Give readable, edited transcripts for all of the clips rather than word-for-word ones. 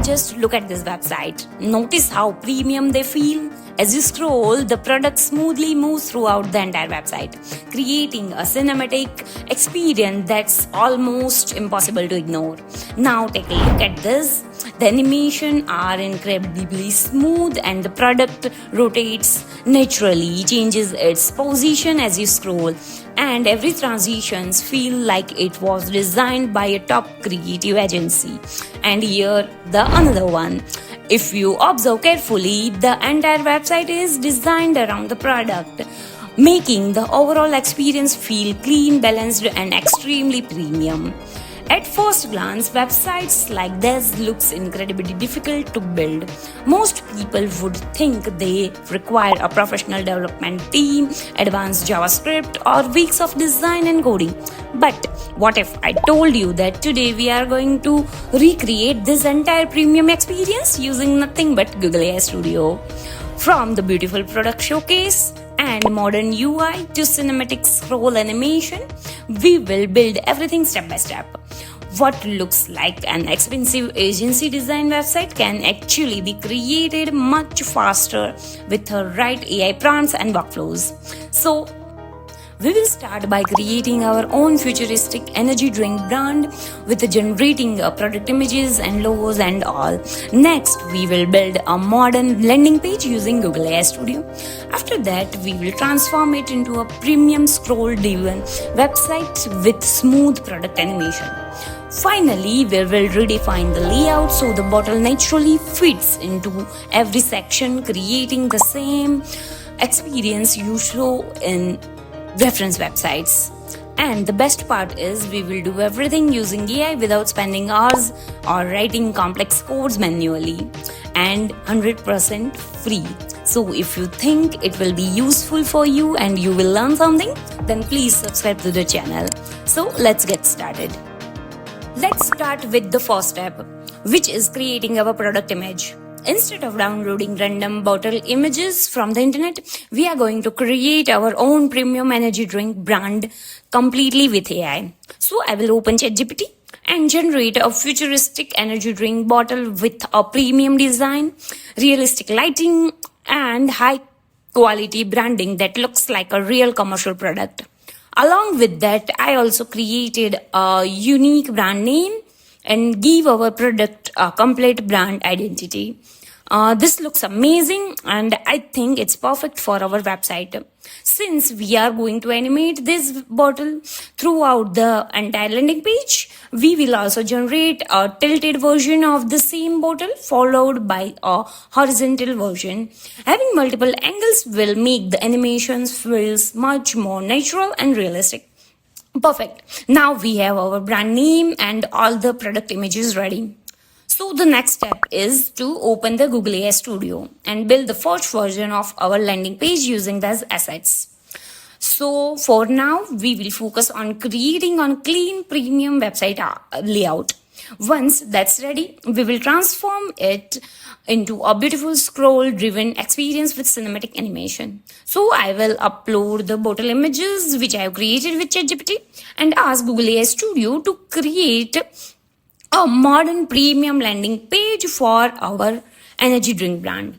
just look at this website. Notice how premium they feel. As you scroll, the product smoothly moves throughout the entire website, creating a cinematic experience that's almost impossible to ignore. Now take a look at this. The animation are incredibly smooth and the product rotates naturally, changes its position as you scroll, and every transitions feel like it was designed by a top creative agency. And here the another one. If you observe carefully, the entire website is designed around the product, making the overall experience feel clean, balanced, and extremely premium. At first glance, websites like this looks incredibly difficult to build. Most people would think they require a professional development team, advanced JavaScript, or weeks of design and coding. But what if I told you that today we are going to recreate this entire premium experience using nothing but Google AI Studio? From the beautiful product showcase and modern UI to cinematic scroll animation, we will build everything step by step. What looks like an expensive agency design website can actually be created much faster with the right AI prompts and workflows. So, we will start by creating our own futuristic energy drink brand with generating product images and logos and all. Next, we will build a modern landing page using Google AI Studio. After that, we will transform it into a premium scroll-driven website with smooth product animation. Finally, we will redefine the layout so the bottle naturally fits into every section, creating the same experience you show in reference websites. And the best part is we will do everything using AI without spending hours or writing complex codes manually, and 100% free. So if you think it will be useful for you and you will learn something, then please subscribe to the channel. So let's get started. Let's start with the first step, which is creating our product image. Instead of downloading random bottle images from the internet, we are going to create our own premium energy drink brand completely with AI. So I will open ChatGPT and generate a futuristic energy drink bottle with a premium design, realistic lighting, and high quality branding that looks like a real commercial product. Along with that, I also created a unique brand name and give our product a complete brand identity. This looks amazing and I think it's perfect for our website. Since we are going to animate this bottle throughout the entire landing page, we will also generate a tilted version of the same bottle followed by a horizontal version. Having multiple angles will make the animations feel much more natural and realistic. Perfect. Now we have our brand name and all the product images ready. So the next step is to open the Google AI Studio and build the first version of our landing page using those assets. So for now, we will focus on creating a clean premium website layout. Once that's ready, we will transform it into a beautiful scroll-driven experience with cinematic animation. So I will upload the bottle images which I have created with ChatGPT and ask Google AI Studio to create a modern premium landing page for our energy drink brand.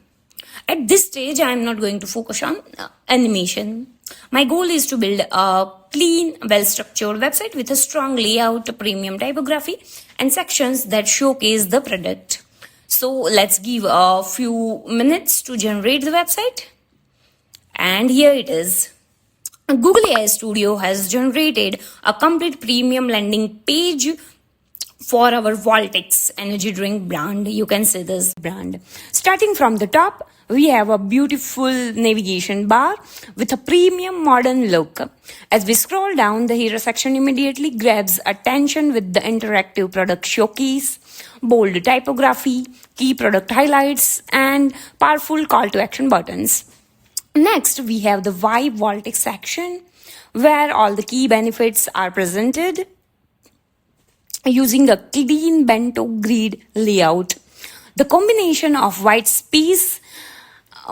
At this stage, I am not going to focus on animation. My goal is to build a clean, well-structured website with a strong layout, premium typography, and sections that showcase the product. So let's give a few minutes to generate the website. And here it is. Google AI Studio has generated a complete premium landing page for our Voltex energy drink brand. You can see this brand. Starting from the top, we have a beautiful navigation bar with a premium modern look. As we scroll down, the hero section immediately grabs attention with the interactive product showcase, bold typography, key product highlights, and powerful call to action buttons. Next, we have the Why Voltex section, where all the key benefits are presented using a clean bento grid layout. The combination of white space,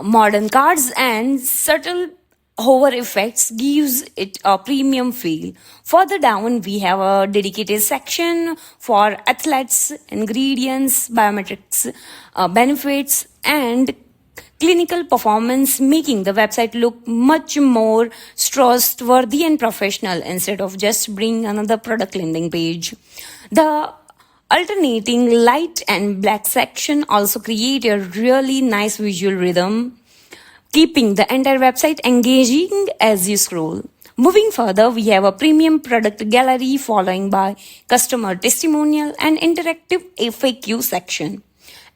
modern cards, and subtle hover effects gives it a premium feel. Further down, we have a dedicated section for athletes, ingredients, biometrics, benefits, and clinical performance, making the website look much more trustworthy and professional instead of just bring another product landing page. The alternating light and black section also create a really nice visual rhythm, keeping the entire website engaging as you scroll. Moving further, we have a premium product gallery following by customer testimonial and interactive FAQ section.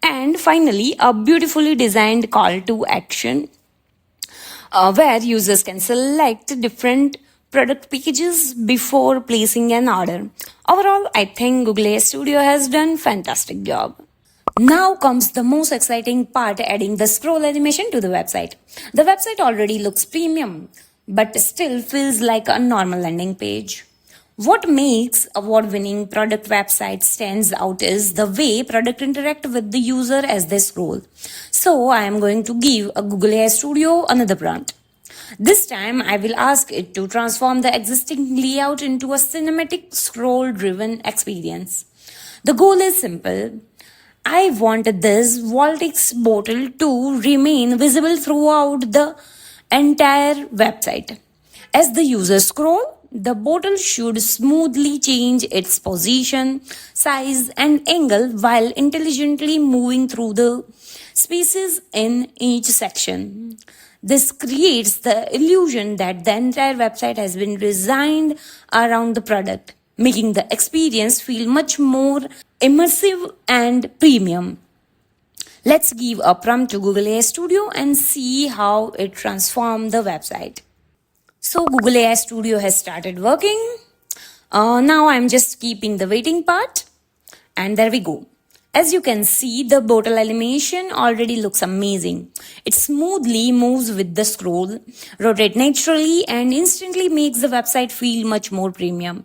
And finally, a beautifully designed call to action where users can select different product pages before placing an order. Overall, I think Google AI Studio has done fantastic job. Now comes the most exciting part, adding the scroll animation to the website. The website already looks premium, but still feels like a normal landing page. What makes award-winning product websites stands out is the way product interact with the user as they scroll. So I am going to give a Google AI Studio another prompt. This time I will ask it to transform the existing layout into a cinematic scroll-driven experience. The goal is simple. I want this Voltix bottle to remain visible throughout the entire website. As the user scroll, the bottle should smoothly change its position, size, and angle while intelligently moving through the spaces in each section. This creates the illusion that the entire website has been designed around the product, making the experience feel much more immersive and premium. Let's give a prompt to Google AI Studio and see how it transforms the website. So Google AI Studio has started working. Now I'm just keeping the waiting part, and there we go. As you can see, the bottle animation already looks amazing. It smoothly moves with the scroll, rotate naturally, and instantly makes the website feel much more premium.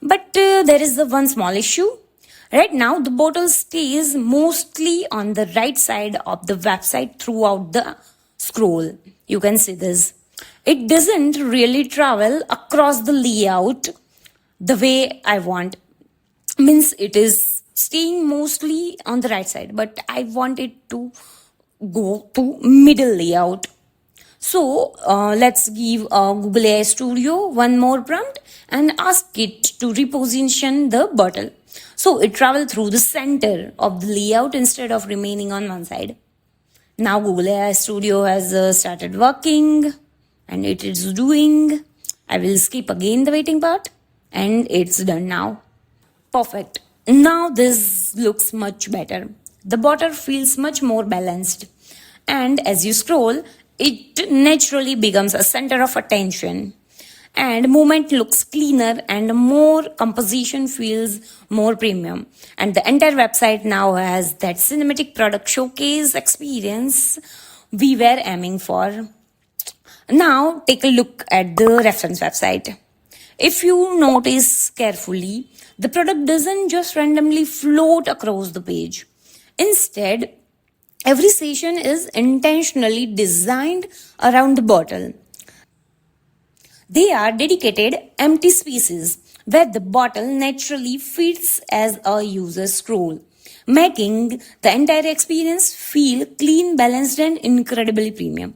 But there is the one small issue. Right now, the bottle stays mostly on the right side of the website throughout the scroll. You can see this. It doesn't really travel across the layout the way I want. Means it is staying mostly on the right side, but I want it to go to middle layout. So let's give Google AI Studio one more prompt and ask it to reposition the bottle. So it travels through the center of the layout instead of remaining on one side. Now Google AI Studio has started working and it is doing. I will skip again the waiting part and it's done now. Perfect. Now this looks much better. The bottle feels much more balanced. And as you scroll, it naturally becomes a center of attention. And movement looks cleaner and more composition feels more premium. And the entire website now has that cinematic product showcase experience we were aiming for. Now take a look at the reference website. If you notice carefully, the product doesn't just randomly float across the page. Instead, every session is intentionally designed around the bottle. They are dedicated empty spaces where the bottle naturally fits as a user scroll, making the entire experience feel clean, balanced, and incredibly premium.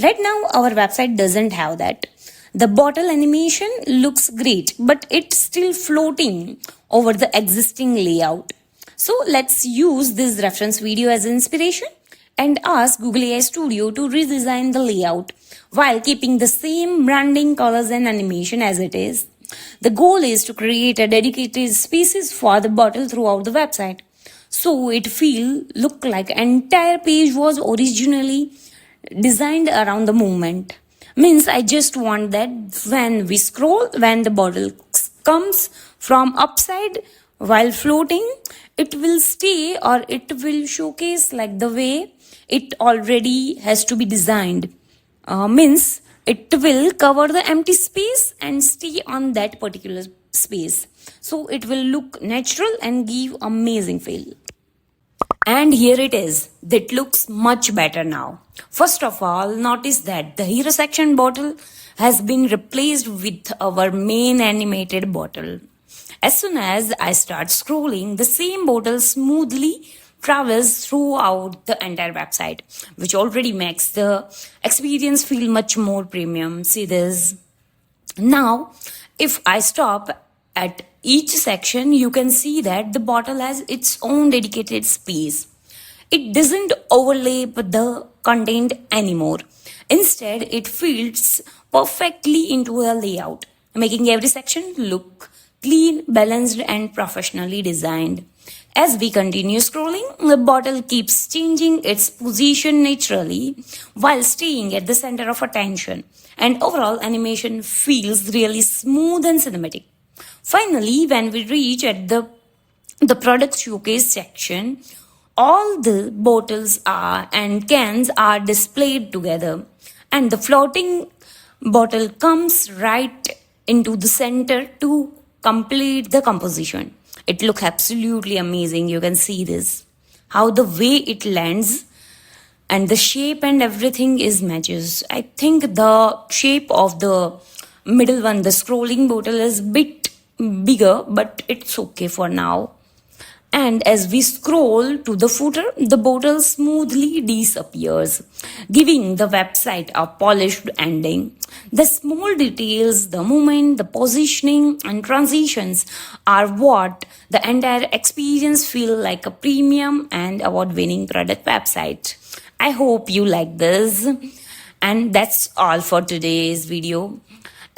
Right now, our website doesn't have that. The bottle animation looks great, but it's still floating over the existing layout. So let's use this reference video as inspiration and ask Google AI Studio to redesign the layout while keeping the same branding, colors, and animation as it is. The goal is to create a dedicated spaces for the bottle throughout the website, so it look like entire page was originally designed around the movement. Means I just want that when we scroll, when the bottle comes from upside while floating, it will stay or it will showcase like the way it already has to be designed. Means it will cover the empty space and stay on that particular space. So it will look natural and give amazing feel. And here it is. That looks much better now. First of all, notice that the hero section bottle has been replaced with our main animated bottle. As soon as I start scrolling, the same bottle smoothly travels throughout the entire website, which already makes the experience feel much more premium. See this? Now, if I stop at each section, you can see that the bottle has its own dedicated space. It doesn't overlap the content anymore. Instead, it fits perfectly into a layout, making every section look clean, balanced, and professionally designed. As we continue scrolling, the bottle keeps changing its position naturally while staying at the center of attention, and overall animation feels really smooth and cinematic. Finally, when we reach at the product showcase section, all the bottles are and cans are displayed together, and the floating bottle comes right into the center to complete the composition. It looks absolutely amazing. You can see this. How the way it lands and the shape and everything is matches. I think the shape of the middle one, the scrolling bottle, is bit bigger, but it's okay for now. And as we scroll to the footer, the bottle smoothly disappears, giving the website a polished ending. The small details, the movement, the positioning, and transitions are what the entire experience feel like a premium and award-winning product website. I hope you like this. And that's all for today's video.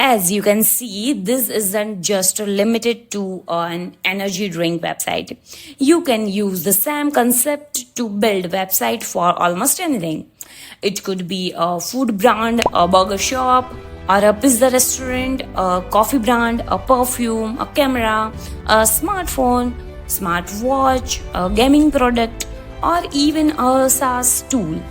As you can see, this isn't just limited to an energy drink website. You can use the same concept to build a website for almost anything. It could be a food brand, a burger shop, or a pizza restaurant, a coffee brand, a perfume, a camera, a smartphone, smartwatch, a gaming product, or even a SaaS tool.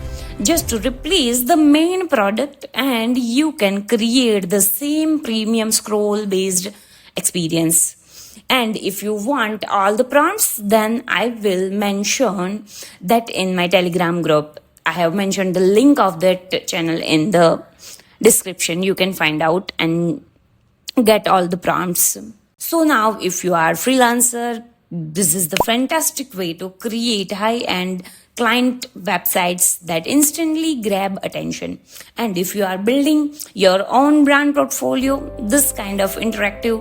Just to replace the main product, and you can create the same premium scroll based experience. And if you want all the prompts, then I will mention that in my Telegram group. I have mentioned the link of that channel in the description. You can find out and get all the prompts. So now if you are freelancer, this is the fantastic way to create high-end client websites that instantly grab attention. And if you are building your own brand portfolio, this kind of interactive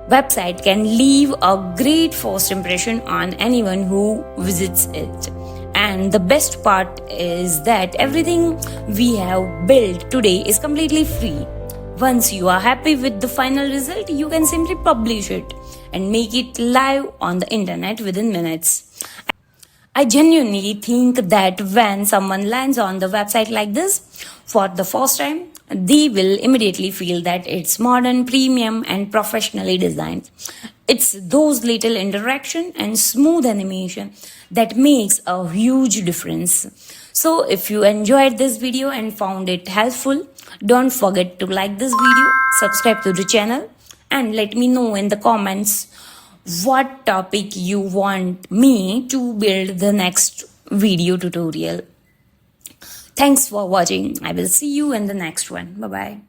website can leave a great first impression on anyone who visits it. And the best part is that everything we have built today is completely free. Once you are happy with the final result, you can simply publish it and make it live on the internet within minutes. I genuinely think that when someone lands on the website like this for the first time, they will immediately feel that it's modern, premium, and professionally designed. It's those little interaction and smooth animation that makes a huge difference. So if you enjoyed this video and found it helpful, don't forget to like this video, subscribe to the channel, and let me know in the comments what topic you want me to build the next video tutorial. Thanks for watching. I will see you in the next one. Bye bye.